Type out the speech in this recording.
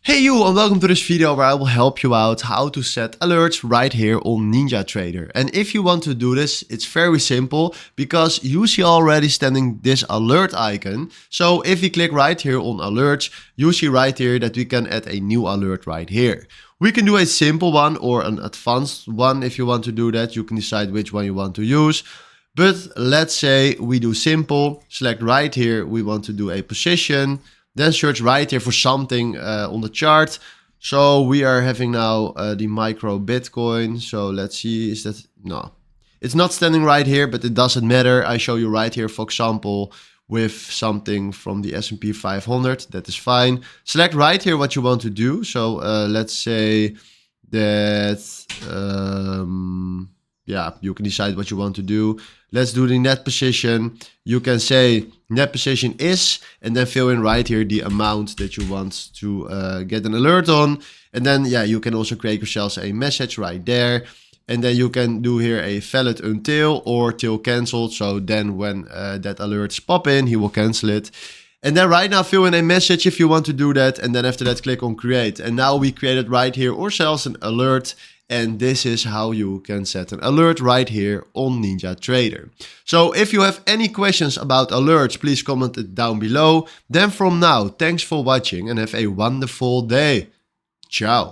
Hey you, and welcome to this video where I will help you out how to set alerts right here on NinjaTrader. And if you want to do this, it's very simple because you see already standing this alert icon. So if we click right here on alerts, you see right here that we can add a new alert right here. We can do a simple one or an advanced one. If you want to do that, you can decide which one you want to use. But let's say we do simple, select right here, we want to do a position. Then search right here for something on the chart. So we are having now the micro Bitcoin. So let's see, is that, no. It's not standing right here, but it doesn't matter. I show you right here, for example, with something from the S&P 500, that is fine. Select right here what you want to do. So let's say that, yeah, you can decide what you want to do. Let's do the net position. You can say net position is, and then fill in right here the amount that you want to get an alert on. And then, yeah, you can also create yourselves a message right there. And then you can do here a valid until or till canceled. So then when that alerts pop in, he will cancel it. And then right now fill in a message if you want to do that. And then after that, click on create. And now we created right here ourselves an alert. And this is how you can set an alert right here on NinjaTrader. So if you have any questions about alerts, please comment it down below. Then from now, thanks for watching and have a wonderful day. Ciao.